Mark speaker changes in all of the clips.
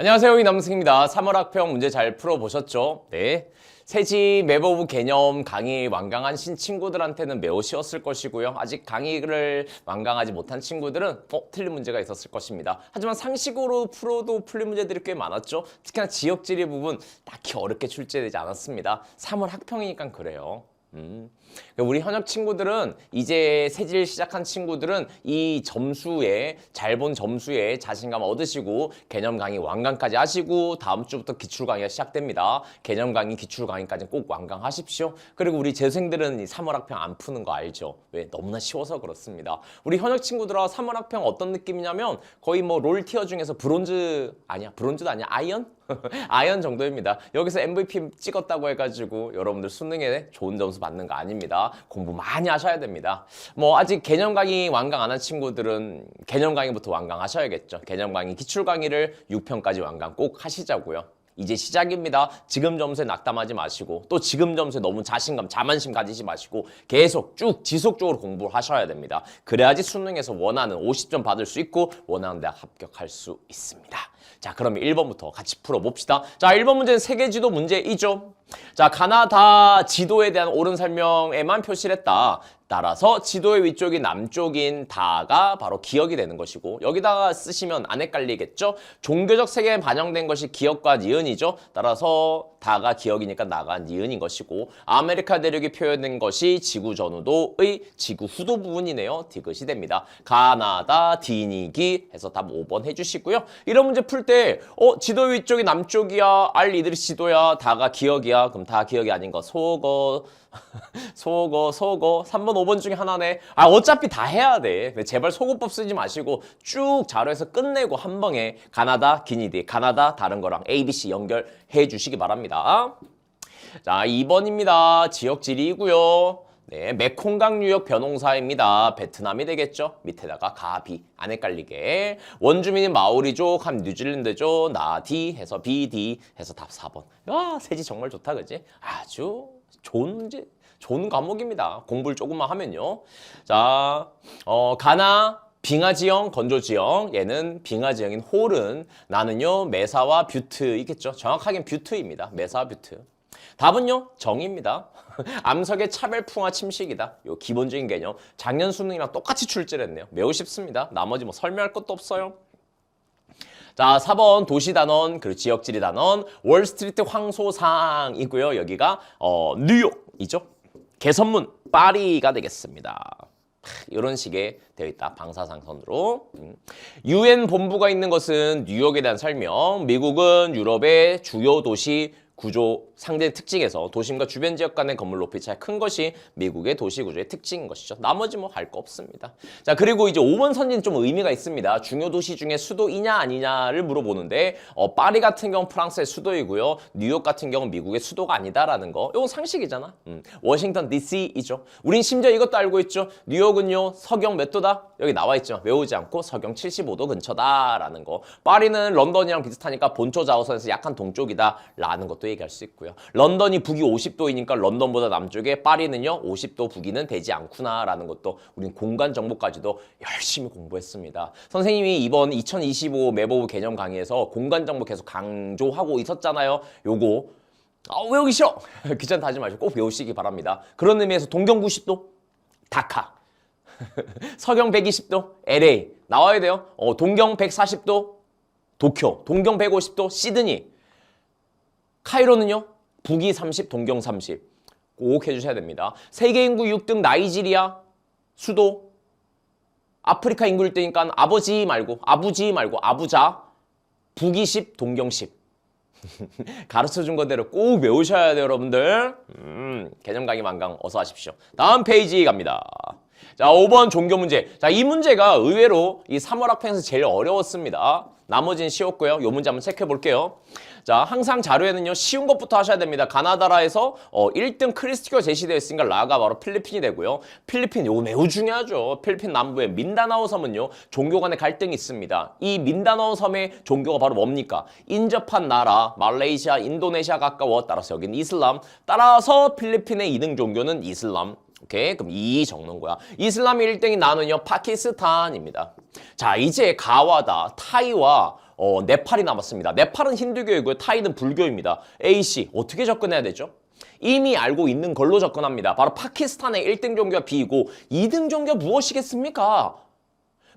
Speaker 1: 안녕하세요. 이남승입니다. 3월 학평 문제 잘 풀어보셨죠? 네. 세지 맵오브 개념 강의 완강하신 친구들한테는 매우 쉬웠을 것이고요. 아직 강의를 완강하지 못한 친구들은 틀린 문제가 있었을 것입니다. 하지만 상식으로 풀어도 풀린 문제들이 꽤 많았죠. 특히나 지역지리 부분 딱히 어렵게 출제되지 않았습니다. 3월 학평이니까 그래요. 우리 현역 친구들은 이제 세질 시작한 친구들은 이 점수에 잘 본 점수에 자신감 얻으시고 개념 강의 완강까지 하시고 다음 주부터 기출 강의가 시작됩니다. 개념 강의, 기출 강의까지는 꼭 완강하십시오. 그리고 우리 재수생들은 이 3월 학평 안 푸는 거 알죠? 왜? 너무나 쉬워서 그렇습니다. 우리 현역 친구들아 3월 학평 어떤 느낌이냐면 거의 뭐 롤 티어 중에서 브론즈 아니야 브론즈도 아니야 아이언? 아이언 정도입니다. 여기서 MVP 찍었다고 해가지고 여러분들 수능에 좋은 점수 받는 거 아닙니다. 공부 많이 하셔야 됩니다. 뭐 아직 개념 강의 완강 안 한 친구들은 개념 강의부터 완강하셔야겠죠. 개념 강의, 기출 강의를 6편까지 완강 꼭 하시자고요. 이제 시작입니다. 지금 점수에 낙담하지 마시고 또 지금 점수에 너무 자신감, 자만심 가지지 마시고 계속 쭉 지속적으로 공부를 하셔야 됩니다. 그래야지 수능에서 원하는 50점 받을 수 있고 원하는 대학 합격할 수 있습니다. 자, 그러면 1번부터 같이 풀어봅시다. 자, 1번 문제는 세계지도 문제이죠. 자, 가나다 지도에 대한 옳은 설명에만 표시를 했다. 따라서 지도의 위쪽이 남쪽인 다가 바로 기역이 되는 것이고 여기다가 쓰시면 안 헷갈리겠죠? 종교적 세계에 반영된 것이 기역과 니은이죠. 따라서 다가 기역이니까 나가 니은인 것이고 아메리카 대륙이 표현된 것이 지구 전후도의 지구 후도 부분이네요. 디귿이 됩니다. 가나다 디니기 해서 답 5번 해주시고요. 이런 문제 풀 때 지도 위쪽이 남쪽이야. 알 이들이 지도야. 다가 기역이야. 그럼 다 기역이 아닌 거 소거 3번 5번 중에 하나네. 어차피 다 해야 돼. 제발 소거법 쓰지 마시고 쭉 자료에서 끝내고 한 방에 가나다 기니디 가나다 다른 거랑 ABC 연결해 주시기 바랍니다. 자, 2번입니다. 지역지리이고요. 네, 메콩강 유역 변홍사입니다. 베트남이 되겠죠? 밑에다가 가비 안 헷갈리게. 원주민인 마오리족, 한 뉴질랜드죠. 나디 해서 BD 해서 답 4번. 야, 세지 정말 좋다, 그지? 아주 좋은 문제, 좋은 과목입니다. 공부를 조금만 하면요. 자, 가나 빙하지형, 건조지형. 얘는 빙하지형인 홀은 나는요 메사와 뷰트 있겠죠. 정확하게는 뷰트입니다. 메사와 뷰트. 답은요 정입니다. 암석의 차별풍화 침식이다. 요 기본적인 개념. 작년 수능이랑 똑같이 출제를 했네요. 매우 쉽습니다. 나머지 뭐 설명할 것도 없어요. 자, 4번 도시단원, 그리고 지역지리 단원, 월스트리트 황소상이고요. 여기가 뉴욕이죠. 개선문 파리가 되겠습니다. 이런 식의 되어 있다. 방사상선으로. UN 본부가 있는 것은 뉴욕에 대한 설명. 미국은 유럽의 주요 도시 구조 상대 특징에서 도심과 주변 지역 간의 건물 높이 차이 큰 것이 미국의 도시 구조의 특징인 것이죠. 나머지 뭐 할 거 없습니다. 자, 그리고 이제 5번 선지는 좀 의미가 있습니다. 중요 도시 중에 수도이냐 아니냐를 물어보는데 파리 같은 경우는 프랑스의 수도이고요. 뉴욕 같은 경우는 미국의 수도가 아니다라는 거. 이건 상식이잖아. 워싱턴 DC이죠. 우린 심지어 이것도 알고 있죠. 뉴욕은요 서경 몇 도다? 여기 나와 있죠. 외우지 않고 서경 75도 근처다라는 거. 파리는 런던이랑 비슷하니까 본초 자오선에서 약간 동쪽이다라는 것도 얘기할 수 있고요. 런던이 북위 50도이니까 런던보다 남쪽에 파리는요 50도 북위는 되지 않구나라는 것도 우린 공간 정보까지도 열심히 공부했습니다. 선생님이 이번 2025 매보부 개념 강의에서 공간 정보 계속 강조하고 있었잖아요. 요거 외우기 싫어! 귀찮다 하지 마시고 꼭 외우시기 바랍니다. 그런 의미에서 동경 90도 다카 서경 120도 LA 나와야 돼요. 동경 140도 도쿄, 동경 150도 시드니, 카이로는요 북위 30, 동경 30 꼭 해주셔야 됩니다. 세계 인구 6등 나이지리아 수도, 아프리카 인구 1등이니까 아부지 말고 아부자, 북위 10, 동경 10 가르쳐준 거대로 꼭 외우셔야 돼요 여러분들. 개념 강의 만강 어서 하십시오. 다음 페이지 갑니다. 자, 5번 종교 문제. 자, 이 문제가 의외로 이 3월 학평에서 제일 어려웠습니다. 나머지는 쉬웠고요. 이 문제 한번 체크해 볼게요. 자, 항상 자료에는요 쉬운 것부터 하셔야 됩니다. 가나다라에서 1등 크리스티가 제시되어 있으니까 라가 바로 필리핀이 되고요. 필리핀 이거 매우 중요하죠. 필리핀 남부의 민다나오 섬은요 종교 간의 갈등이 있습니다. 이 민다나오 섬의 종교가 바로 뭡니까? 인접한 나라 말레이시아, 인도네시아 가까워. 따라서 여기는 이슬람. 따라서 필리핀의 2등 종교는 이슬람. 오케이? 그럼 2 적는 거야. 이슬람이 1등인 나는요 파키스탄입니다. 자, 이제 가와다, 타이와 네팔이 남았습니다. 네팔은 힌두교이고요. 타이는 불교입니다. A, C 어떻게 접근해야 되죠? 이미 알고 있는 걸로 접근합니다. 바로 파키스탄의 1등 종교가 B이고 2등 종교가 무엇이겠습니까?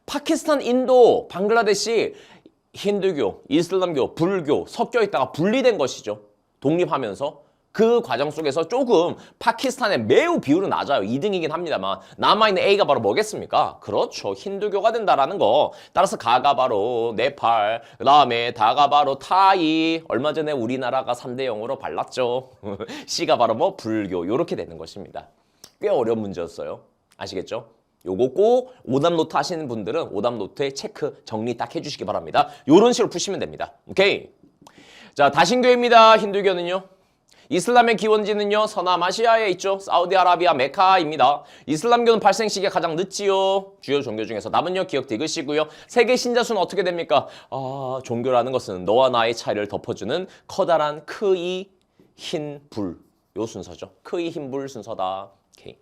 Speaker 1: 파키스탄, 인도, 방글라데시 힌두교, 이슬람교, 불교 섞여 있다가 분리된 것이죠. 독립하면서. 그 과정 속에서 조금 파키스탄의 매우 비율은 낮아요. 2등이긴 합니다만 남아있는 A가 바로 뭐겠습니까? 그렇죠. 힌두교가 된다라는 거. 따라서 가가 바로 네팔, 그 다음에 다가 바로 타이. 얼마 전에 우리나라가 3대 0으로 발랐죠. C가 바로 뭐 불교. 이렇게 되는 것입니다. 꽤 어려운 문제였어요. 아시겠죠? 요거 꼭 오답 노트 하시는 분들은 오답 노트에 체크 정리 딱 해주시기 바랍니다. 요런 식으로 푸시면 됩니다. 오케이. 자, 다신교입니다. 힌두교는요. 이슬람의 기원지는요. 서남아시아에 있죠. 사우디아라비아 메카입니다. 이슬람교는 발생 시기가 가장 늦지요. 주요 종교 중에서 남은요. 기억 되으시고요. 세계 신자수는 어떻게 됩니까? 종교라는 것은 너와 나의 차이를 덮어주는 커다란 크이 흰 불. 요 순서죠. 크이 흰 불 순서다. 오케이.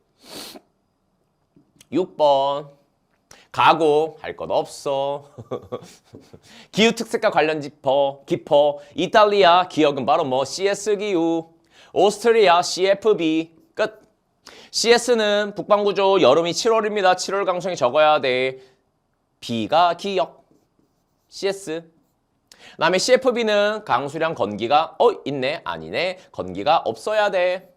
Speaker 1: 6번. 가고 할 것 없어. 기후 특색과 관련 깊어. 이탈리아 기억은 바로 뭐 CS 기후. 오스트리아 CFB 끝. CS는 북반구조 여름이 7월입니다. 7월 강수량이 적어야 돼. B가 기억. CS. 그다음에 CFB는 강수량 건기가 있네 아니네. 건기가 없어야 돼.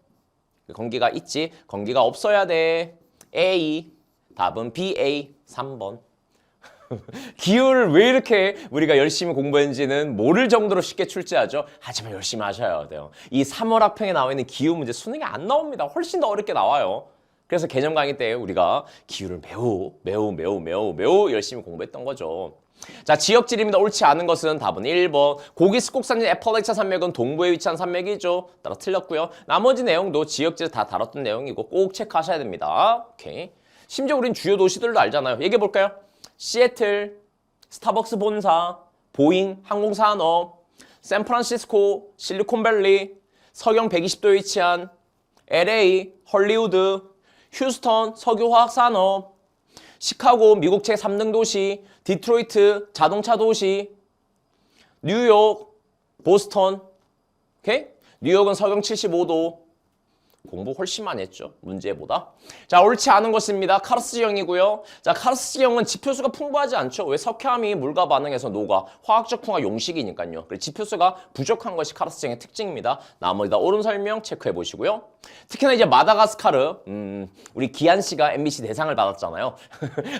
Speaker 1: 건기가 있지. 건기가 없어야 돼. A. 답은 BA 3번. 기후를 왜 이렇게 우리가 열심히 공부했는지는 모를 정도로 쉽게 출제하죠. 하지만 열심히 하셔야 돼요. 이 3월 학평에 나와 있는 기후 문제 수능이 안 나옵니다. 훨씬 더 어렵게 나와요. 그래서 개념 강의 때 우리가 기후를 매우 열심히 공부했던 거죠. 자, 지역지리입니다. 옳지 않은 것은 답은 1번. 고기 습곡산지 애펄레이차 산맥은 동부에 위치한 산맥이죠. 따라 틀렸고요. 나머지 내용도 지역지리 다 다뤘던 내용이고 꼭 체크하셔야 됩니다. 오케이. 심지어 우린 주요 도시들도 알잖아요. 얘기해볼까요? 시애틀, 스타벅스 본사, 보잉, 항공산업, 샌프란시스코, 실리콘밸리, 서경 120도에 위치한 LA, 헐리우드, 휴스턴, 석유화학산업, 시카고, 미국 제3등 도시, 디트로이트, 자동차 도시, 뉴욕, 보스턴, 오케이? 뉴욕은 서경 75도. 공부 훨씬 많이 했죠. 문제보다. 자, 옳지 않은 것입니다. 카르스 지형이고요. 자, 카르스 지형은 지표수가 풍부하지 않죠. 왜? 석회암이 물과 반응해서 녹아. 화학적 풍화 용식이니까요. 그래서 지표수가 부족한 것이 카르스 지형의 특징입니다. 나머지 다 옳은 설명 체크해 보시고요. 특히나 이제 마다가스카르, 우리 기한 씨가 MBC 대상을 받았잖아요.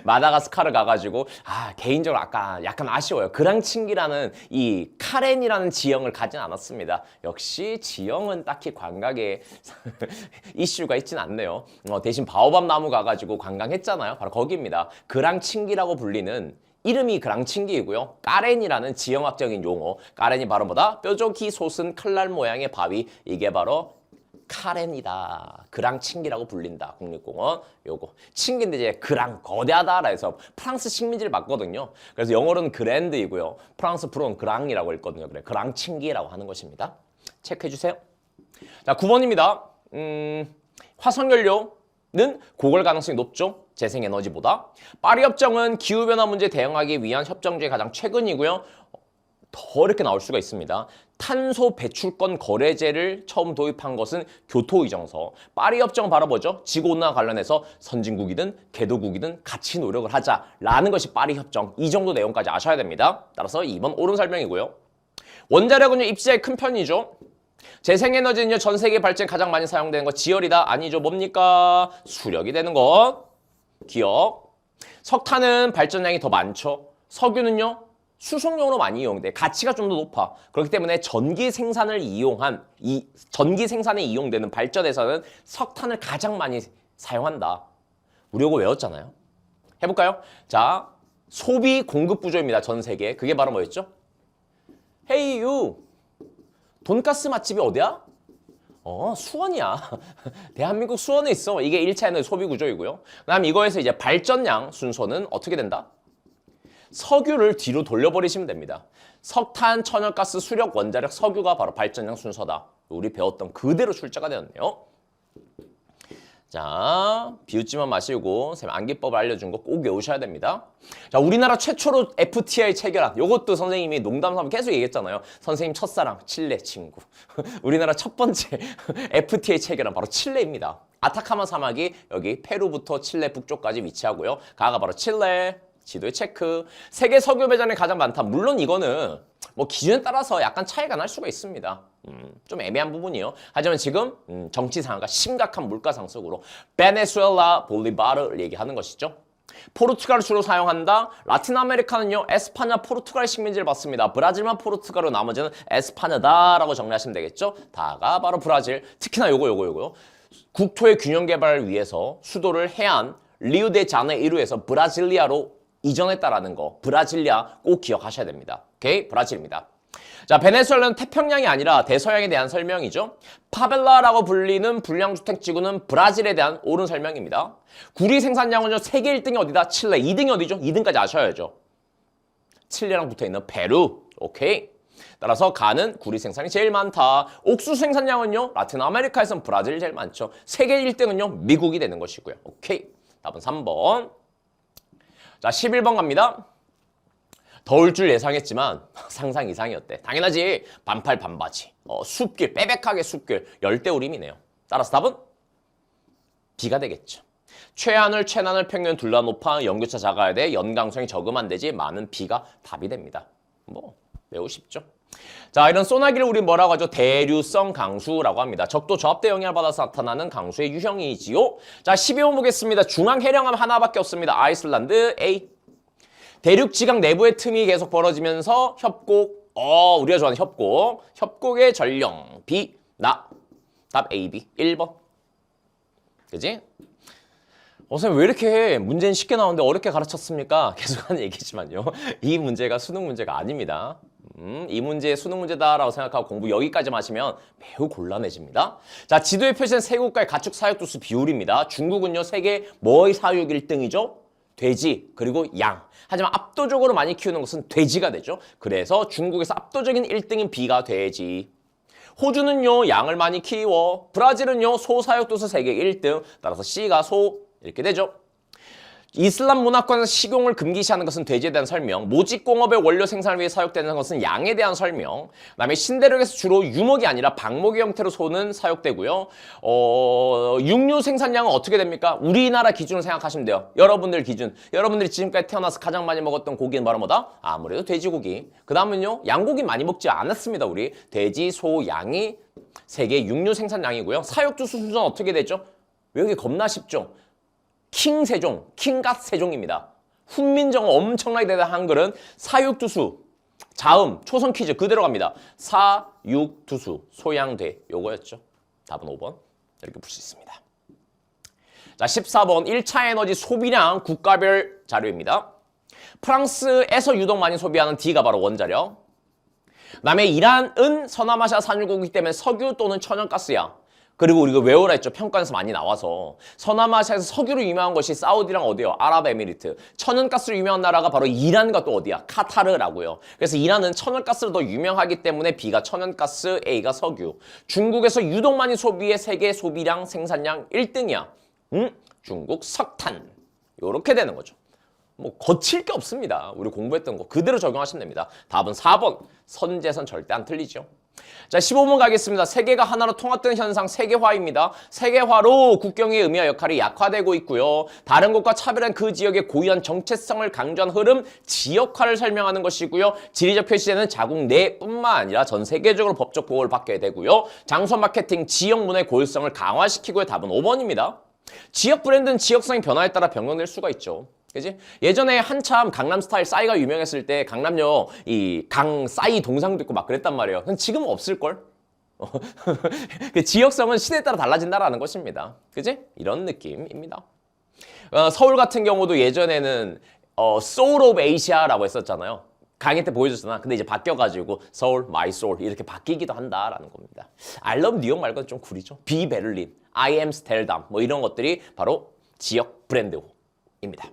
Speaker 1: 마다가스카르 가가지고 개인적으로 아까 약간 아쉬워요. 그랑칭기라는 이 카렌이라는 지형을 가진 않았습니다. 역시 지형은 딱히 관광에 이슈가 있진 않네요. 대신 바오밥 나무 가가지고 관광했잖아요. 바로 거기입니다. 그랑칭기라고 불리는 이름이 그랑칭기이고요. 까렌이라는 지형학적인 용어. 까렌이 바로 뭐다? 뾰족이 솟은 칼날 모양의 바위. 이게 바로 카렌이다. 그랑칭기라고 불린다. 국립공원. 요거. 칭기인데 이제 그랑 거대하다라 해서 프랑스 식민지를 맞거든요. 그래서 영어로는 그랜드이고요. 프랑스 프로는 그랑이라고 했거든요. 그래. 그랑칭기라고 하는 것입니다. 체크해 주세요. 자, 9번입니다. 화석연료는 고갈 가능성이 높죠. 재생에너지보다. 파리협정은 기후변화 문제 대응하기 위한 협정 중에 가장 최근이고요. 더 어렵게 나올 수가 있습니다. 탄소 배출권 거래제를 처음 도입한 것은 교토의정서. 파리협정은 바로 뭐죠? 지구온난화 관련해서 선진국이든 개도국이든 같이 노력을 하자라는 것이 파리협정. 이 정도 내용까지 아셔야 됩니다. 따라서 2번 옳은 설명이고요. 원자력은요, 입지의 큰 편이죠. 재생에너지는요, 전 세계 발전에 가장 많이 사용되는 거 지열이다. 아니죠. 뭡니까? 수력이 되는 것. 기억. 석탄은 발전량이 더 많죠. 석유는요, 수송용으로 많이 이용돼. 가치가 좀 더 높아. 그렇기 때문에 전기 생산에 이용되는 발전에서는 석탄을 가장 많이 사용한다. 우리 이거 외웠잖아요. 해볼까요? 자, 소비 공급 구조입니다. 전 세계. 그게 바로 뭐였죠? Hey you. 돈가스 맛집이 어디야? 수원이야. 대한민국 수원에 있어. 이게 1차 에너지 소비 구조이고요. 그다음 이거에서 이제 발전량 순서는 어떻게 된다? 석유를 뒤로 돌려버리시면 됩니다. 석탄, 천연가스, 수력, 원자력, 석유가 바로 발전량 순서다. 우리 배웠던 그대로 출제가 되었네요. 자, 비웃지만 마시고 쌤 암기법을 알려준 거 꼭 외우셔야 됩니다. 자, 우리나라 최초로 FTI 체결한 요것도 선생님이 농담삼아 계속 얘기했잖아요. 선생님 첫사랑 칠레 친구. 우리나라 첫 번째 FTA 체결한 바로 칠레입니다. 아타카마 사막이 여기 페루부터 칠레 북쪽까지 위치하고요. 가가 바로 칠레. 지도에 체크. 세계 석유 매장이 가장 많다. 물론 이거는 뭐 기준에 따라서 약간 차이가 날 수가 있습니다. 좀 애매한 부분이요. 하지만 지금 정치 상황과 심각한 물가 상승으로 베네수엘라 볼리바르를 얘기하는 것이죠. 포르투갈을 주로 사용한다. 라틴 아메리카는요. 에스파냐 포르투갈 식민지를 받습니다. 브라질만 포르투갈로 나머지는 에스파냐다라고 정리하시면 되겠죠. 다가 바로 브라질. 특히나 요거. 국토의 균형 개발을 위해서 수도를 해안 리우데자네이루에서 브라질리아로 이전했다라는 거. 브라질리아 꼭 기억하셔야 됩니다. 오케이? 브라질입니다. 자, 베네수엘라는 태평양이 아니라 대서양에 대한 설명이죠. 파벨라라고 불리는 불량주택 지구는 브라질에 대한 옳은 설명입니다. 구리 생산량은요, 세계 1등이 어디다? 칠레. 2등이 어디죠? 2등까지 아셔야죠. 칠레랑 붙어있는 페루. 오케이. 따라서 가는 구리 생산이 제일 많다. 옥수수 생산량은요, 라틴 아메리카에선 브라질이 제일 많죠. 세계 1등은요, 미국이 되는 것이고요. 오케이. 답은 3번. 자, 11번 갑니다. 더울 줄 예상했지만 상상 이상이었대. 당연하지. 반팔 반바지. 숲길, 빼백하게 숲길. 열대우림이네요. 따라서 답은 B가 되겠죠. 최하늘, 최난을 평균 둘 다 높아 연교차 작아야 돼. 연강성이 적으면 되지. 많은 B가 답이 됩니다. 뭐 매우 쉽죠. 자, 이런 소나기를 우리 뭐라고 하죠? 대류성 강수라고 합니다. 적도 저압대 영향을 받아서 나타나는 강수의 유형이지요. 자, 12번 보겠습니다. 중앙 해령암 하나밖에 없습니다. 아이슬란드 A. 대륙 지각 내부의 틈이 계속 벌어지면서 협곡, 우리가 좋아하는 협곡, 협곡의 전령 B. 답 A, B. 1번. 그지? 선생님 왜 이렇게 문제는 쉽게 나오는데 어렵게 가르쳤습니까? 계속 하는 얘기지만요. 이 문제가 수능 문제가 아닙니다. 이 문제 수능 문제다라고 생각하고 공부 여기까지 마시면 매우 곤란해집니다. 자, 지도에 표시된 세 국가의 가축 사육두수 비율입니다. 중국은요, 세계 뭐의 사육 1등이죠? 돼지, 그리고 양. 하지만 압도적으로 많이 키우는 것은 돼지가 되죠. 그래서 중국에서 압도적인 1등인 B가 돼지. 호주는요, 양을 많이 키워. 브라질은요, 소 사육두수 세계 1등. 따라서 C가 소. 이렇게 되죠. 이슬람 문화권에서 식용을 금기시하는 것은 돼지에 대한 설명, 모직공업의 원료 생산을 위해 사육되는 것은 양에 대한 설명, 그다음에 신대륙에서 주로 유목이 아니라 방목의 형태로 소는 사육되고요. 육류 생산량은 어떻게 됩니까? 우리나라 기준으로 생각하시면 돼요. 여러분들 기준. 여러분들이 지금까지 태어나서 가장 많이 먹었던 고기는 바로 뭐다? 아무래도 돼지고기. 그 다음은요, 양고기 많이 먹지 않았습니다. 우리 돼지, 소, 양이 세계 육류 생산량이고요. 사육두수 순서는 어떻게 되죠? 외우기 겁나 쉽죠? 킹세종, 킹갓 세종입니다. 훈민정음 엄청나게 대단한 한글은 사육두수, 자음, 초성 퀴즈 그대로 갑니다. 사육두수, 소양돼 요거였죠. 답은 5번. 이렇게 볼 수 있습니다. 자, 14번 1차 에너지 소비량 국가별 자료입니다. 프랑스에서 유독 많이 소비하는 D가 바로 원자력. 그다음에 이란은 서남아시아 산유국이기 때문에 석유 또는 천연가스야. 그리고 우리가 외우라 했죠. 평가에서 많이 나와서. 서남아시아에서 석유로 유명한 것이 사우디랑 어디요? 아랍에미리트. 천연가스로 유명한 나라가 바로 이란과 또 어디야? 카타르라고요. 그래서 이란은 천연가스로 더 유명하기 때문에 B가 천연가스, A가 석유. 중국에서 유독 많이 소비해 세계 소비량 생산량 1등이야. 중국 석탄. 요렇게 되는 거죠. 뭐 거칠 게 없습니다. 우리 공부했던 거 그대로 적용하시면 됩니다. 답은 4번. 선제선 절대 안 틀리죠. 자, 15번 가겠습니다. 세계가 하나로 통합되는 현상 세계화입니다. 세계화로 국경의 의미와 역할이 약화되고 있고요. 다른 곳과 차별한 그 지역의 고유한 정체성을 강조한 흐름, 지역화를 설명하는 것이고요. 지리적 표시되는 자국 내뿐만 아니라 전 세계적으로 법적 보호를 받게 되고요. 장소 마케팅, 지역 문화의 고유성을 강화시키고요. 답은 5번입니다. 지역 브랜드는 지역성의 변화에 따라 변경될 수가 있죠. 그지? 예전에 한참 강남 스타일 싸이가 유명했을 때 강남역 이 강 싸이 동상도 있고 막 그랬단 말이에요. 근데 지금은 없을걸? 그 지역성은 시대에 따라 달라진다라는 것입니다. 그지? 이런 느낌입니다. 서울 같은 경우도 예전에는 Soul of Asia라고 했었잖아요. 강의 때 보여줬잖아. 근데 이제 바뀌어가지고 서울, 마이 소울 이렇게 바뀌기도 한다라는 겁니다. I love 뉴욕 말고는 좀 구리죠. 비 베를린, I am 스텔담 뭐 이런 것들이 바로 지역 브랜드입니다.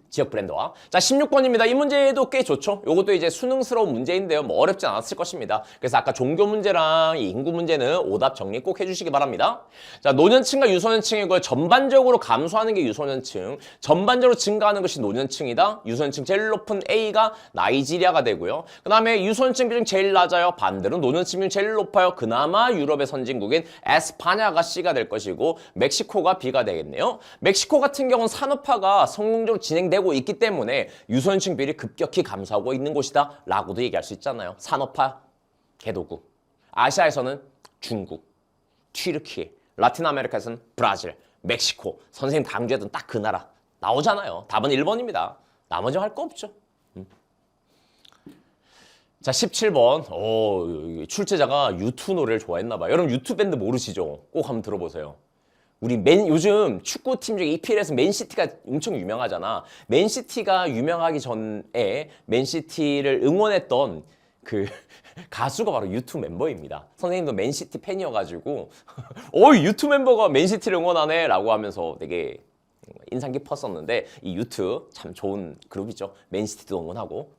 Speaker 1: 지역 브랜드화. 자, 16번입니다. 이 문제도 꽤 좋죠. 요것도 이제 수능스러운 문제인데요. 뭐 어렵지 않았을 것입니다. 그래서 아까 종교 문제랑 이 인구 문제는 오답 정리 꼭 해주시기 바랍니다. 자, 노년층과 유소년층이고요. 전반적으로 감소하는 게 유소년층, 전반적으로 증가하는 것이 노년층이다. 유소년층 제일 높은 A가 나이지리아가 되고요. 그 다음에 유소년층 비중 제일 낮아요. 반대로 노년층 비중 제일 높아요. 그나마 유럽의 선진국인 에스파냐가 C가 될 것이고 멕시코가 B가 되겠네요. 멕시코 같은 경우는 산업화가 성공적으로 진행되고 있기 때문에 유소년층 비율이 급격히 감소하고 있는 곳이다 라고도 얘기할 수 있잖아요. 산업화 개도국. 아시아에서는 중국, 튀르키, 라틴 아메리카에서는 브라질, 멕시코. 선생님 강조했던 딱 그 나라 나오잖아요. 답은 1번입니다. 나머지 할 거 없죠. 자, 17번. 출제자가 U2 노래를 좋아했나 봐요. 여러분 U2 밴드 모르시죠? 꼭 한번 들어보세요. 우리 요즘 축구팀 중에 EPL에서 맨시티가 엄청 유명하잖아. 맨시티가 유명하기 전에 맨시티를 응원했던 그 가수가 바로 U2 멤버입니다. 선생님도 맨시티 팬이어가지고 U2 멤버가 맨시티를 응원하네 라고 하면서 되게 인상 깊었었는데 이 U2 참 좋은 그룹이죠. 맨시티도 응원하고.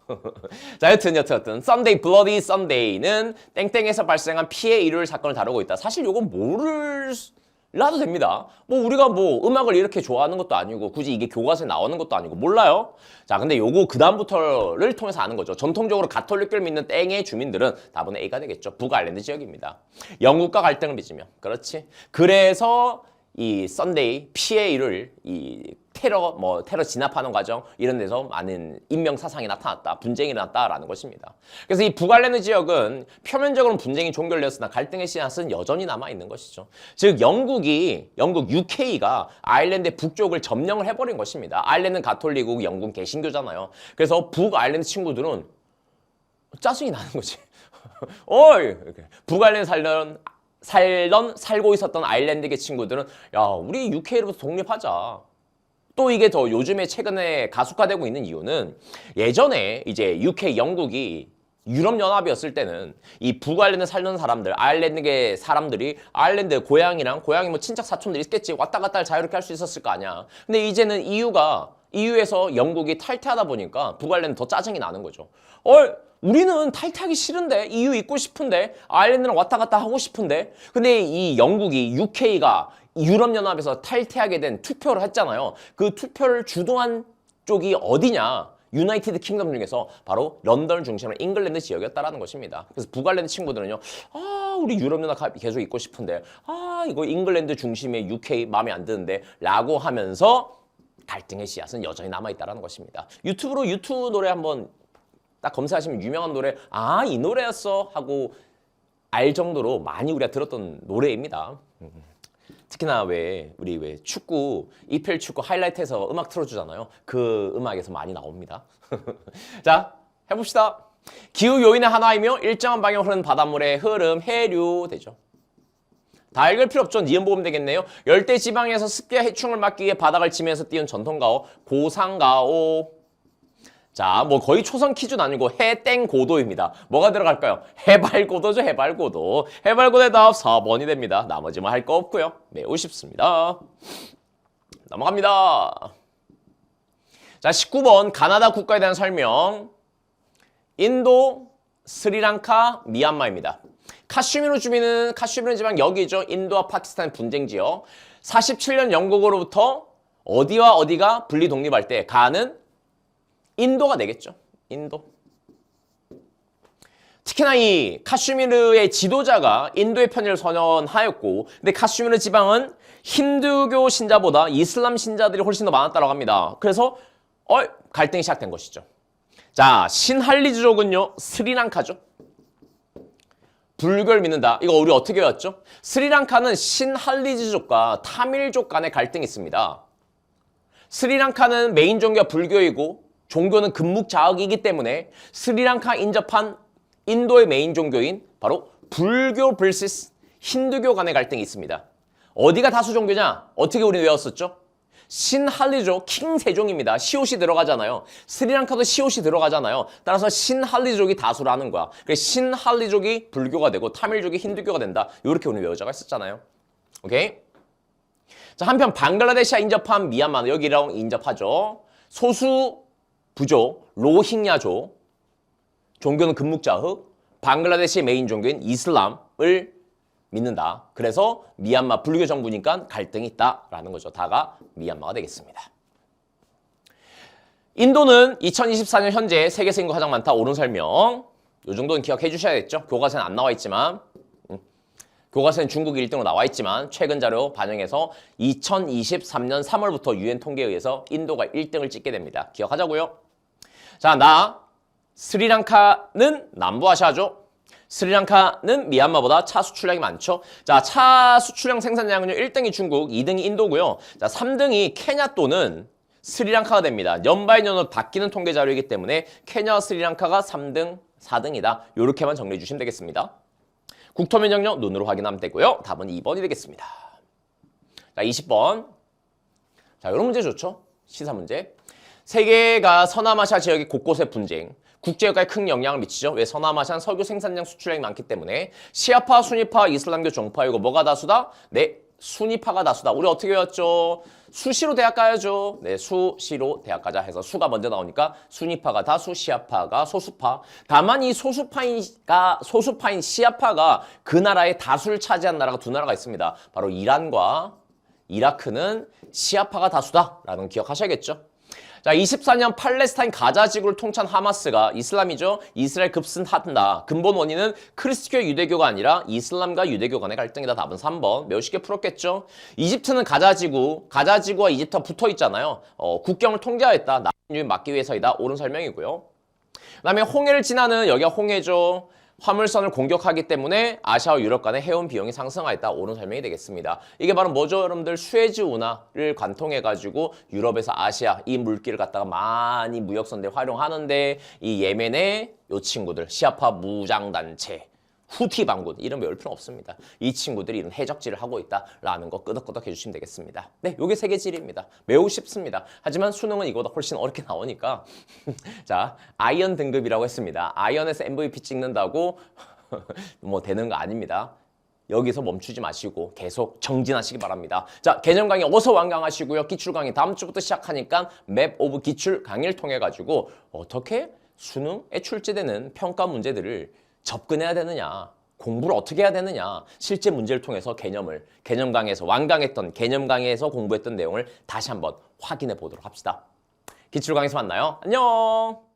Speaker 1: 자, 여튼 Sunday Bloody Sunday는 땡땡에서 발생한 피해 일요일 사건을 다루고 있다. 사실 요건 몰라도 됩니다. 뭐 우리가 뭐 음악을 이렇게 좋아하는 것도 아니고 굳이 이게 교과서에 나오는 것도 아니고 몰라요. 자, 근데 요거 그다음부터를 통해서 아는 거죠. 전통적으로 가톨릭교를 믿는 땡의 주민들은 답은 A가 되겠죠. 북아일랜드 지역입니다. 영국과 갈등을 빚으며. 그렇지. 그래서 이 썬데이 피해 일을 이 테러 진압하는 과정 이런 데서 많은 인명 사상이 나타났다, 분쟁이 일어났다라는 것입니다. 그래서 이 북아일랜드 지역은 표면적으로는 분쟁이 종결되었으나 갈등의 씨앗은 여전히 남아 있는 것이죠. 즉 영국 UK가 아일랜드의 북쪽을 점령을 해버린 것입니다. 아일랜드는 가톨릭이고 영국은 개신교잖아요. 그래서 북아일랜드 친구들은 짜증이 나는 거지. 북아일랜드 살고 있었던 아일랜드계 친구들은 야, 우리 UK로부터 독립하자. 또 이게 더 요즘에 최근에 가속화되고 있는 이유는 예전에 이제 UK 영국이 유럽연합이었을 때는 이 북아일랜드 살던 사람들, 아일랜드계 사람들이 아일랜드 고향이 뭐 친척 사촌들이 있겠지. 왔다 갔다 자유롭게 할 수 있었을 거 아니야. 근데 이제는 EU에서 영국이 탈퇴하다 보니까 북아일랜드 더 짜증이 나는 거죠. 우리는 탈퇴하기 싫은데 EU 있고 싶은데 아일랜드랑 왔다 갔다 하고 싶은데 근데 이 영국이 UK가 유럽연합에서 탈퇴하게 된 투표를 했잖아요. 그 투표를 주도한 쪽이 어디냐? 유나이티드 킹덤 중에서 바로 런던을 중심으로 잉글랜드 지역이었다라는 것입니다. 그래서 북아일랜드 친구들은요. 우리 유럽연합 계속 있고 싶은데 이거 잉글랜드 중심의 UK 마음에 안 드는데 라고 하면서 갈등의 씨앗은 여전히 남아있다는 것입니다. 유튜브로 U2 노래 한번 딱 검색하시면 유명한 노래 이 노래였어 하고 알 정도로 많이 우리가 들었던 노래입니다. 특히나 우리 축구 EPL 축구 하이라이트에서 음악 틀어주잖아요. 그 음악에서 많이 나옵니다. 자, 해봅시다. 기후 요인의 하나이며 일정한 방향으로 흐르는 바닷물의 흐름, 해류 되죠. 다 읽을 필요 없죠. 니은 보면 되겠네요. 열대 지방에서 습기와 해충을 막기 위해 바닥을 치면서 띄운 전통가오, 고상가오. 자, 뭐 거의 초성 퀴즈는 아니고 해땡고도입니다. 뭐가 들어갈까요? 해발고도죠, 해발고도. 해발고도의 답 4번이 됩니다. 나머지만 할 거 없고요. 매우 쉽습니다. 넘어갑니다. 자, 19번 가나다 국가에 대한 설명. 인도, 스리랑카, 미얀마입니다. 카슈미르 지방 여기죠. 인도와 파키스탄 분쟁 지역. 47년 영국으로부터 어디와 어디가 분리 독립할 때 가는 인도가 되겠죠. 인도. 특히나 이 카슈미르의 지도자가 인도의 편의를 선언하였고 근데 카슈미르 지방은 힌두교 신자보다 이슬람 신자들이 훨씬 더 많았다고 합니다. 그래서 갈등이 시작된 것이죠. 자, 신할리즈족은요. 스리랑카죠. 불교를 믿는다. 이거 우리 어떻게 외웠죠? 스리랑카는 신할리즈족과 타밀족 간의 갈등이 있습니다. 스리랑카는 메인 종교가 불교이고 종교는 금묵자학이기 때문에 스리랑카 인접한 인도의 메인 종교인 바로 불교 vs 힌두교 간의 갈등이 있습니다. 어디가 다수 종교냐? 어떻게 우리 외웠었죠? 신할리족, 킹세종입니다. 시옷이 들어가잖아요. 스리랑카도 시옷이 들어가잖아요. 따라서 신할리족이 다수라는 거야. 그래서 신할리족이 불교가 되고 타밀족이 힌두교가 된다. 이렇게 우리 외워자가 있었잖아요. 오케이? 자, 한편 방글라데시와 인접한 미얀마는 여기랑 인접하죠. 소수 부족 로힝야족, 종교는 금묵자흑, 방글라데시의 메인 종교인 이슬람을 믿는다. 그래서 미얀마 불교 정부니까 갈등이 있다라는 거죠. 다가 미얀마가 되겠습니다. 인도는 2024년 현재 세계에서 인구가 가장 많다. 옳은 설명. 이 정도는 기억해 주셔야겠죠. 교과서는 안 나와 있지만 교과서는 중국 1등으로 나와 있지만 최근 자료 반영해서 2023년 3월부터 유엔 통계에 의해서 인도가 1등을 찍게 됩니다. 기억하자고요. 자, 스리랑카는 남부아시아죠. 스리랑카는 미얀마보다 차 수출량이 많죠. 자, 차 수출량 생산량은요. 1등이 중국, 2등이 인도고요. 자, 3등이 케냐 또는 스리랑카가 됩니다. 년바이년으로 바뀌는 통계 자료이기 때문에 케냐, 스리랑카가 3등, 4등이다. 이렇게만 정리해 주시면 되겠습니다. 국토 면적력 눈으로 확인하면 되고요. 답은 2번이 되겠습니다. 자, 20번. 자, 이런 문제 좋죠? 시사 문제. 세계가 서남아시아 지역이 곳곳에 분쟁. 국제역사에 큰 영향을 미치죠. 왜? 서남아시아는 석유 생산량 수출량이 많기 때문에. 시아파, 수니파, 이슬람교 종파이고 뭐가 다수다? 네, 수니파가 다수다. 우리 어떻게 외웠죠? 수시로 대학 가야죠. 네, 수시로 대학 가자 해서 수가 먼저 나오니까 수니파가 다수, 시아파가 소수파. 다만 이 소수파인 시아파가 그 나라의 다수를 차지한 나라가 두 나라가 있습니다. 바로 이란과 이라크는 시아파가 다수다라는 기억하셔야겠죠. 자, 24년 팔레스타인 가자 지구를 통치한 하마스가 이슬람이죠. 이스라엘 급승한다. 근본 원인은 크리스트교 유대교가 아니라 이슬람과 유대교 간의 갈등이다. 답은 3번. 매우 쉽게 풀었겠죠. 이집트는 가자 지구와 이집트가 붙어 있잖아요. 국경을 통제하였다. 난민을 막기 위해서이다. 옳은 설명이고요. 그다음에 홍해를 지나는 여기가 홍해죠. 화물선을 공격하기 때문에 아시아와 유럽 간의 해운 비용이 상승하였다. 옳은 설명이 되겠습니다. 이게 바로 뭐죠, 여러분들? 수에즈 운하를 관통해가지고 유럽에서 아시아 이 물길을 갖다가 많이 무역선대 활용하는데 이 예멘의 요 친구들 시아파 무장단체 후티 반군 이름 외울 필요 없습니다. 이 친구들이 이런 해적질을 하고 있다라는 거 끄덕끄덕 해주시면 되겠습니다. 네, 요게 세계지리입니다. 매우 쉽습니다. 하지만 수능은 이거보다 훨씬 어렵게 나오니까 자, 아이언 등급이라고 했습니다. 아이언에서 MVP 찍는다고 뭐 되는 거 아닙니다. 여기서 멈추지 마시고 계속 정진하시기 바랍니다. 자, 개념 강의 어서 완강하시고요. 기출 강의 다음 주부터 시작하니까 맵 오브 기출 강의를 통해 가지고 어떻게 수능에 출제되는 평가 문제들을 접근해야 되느냐, 공부를 어떻게 해야 되느냐, 실제 문제를 통해서 개념 강의에서 완강했던 개념 강의에서 공부했던 내용을 다시 한번 확인해 보도록 합시다. 기출 강의에서 만나요. 안녕.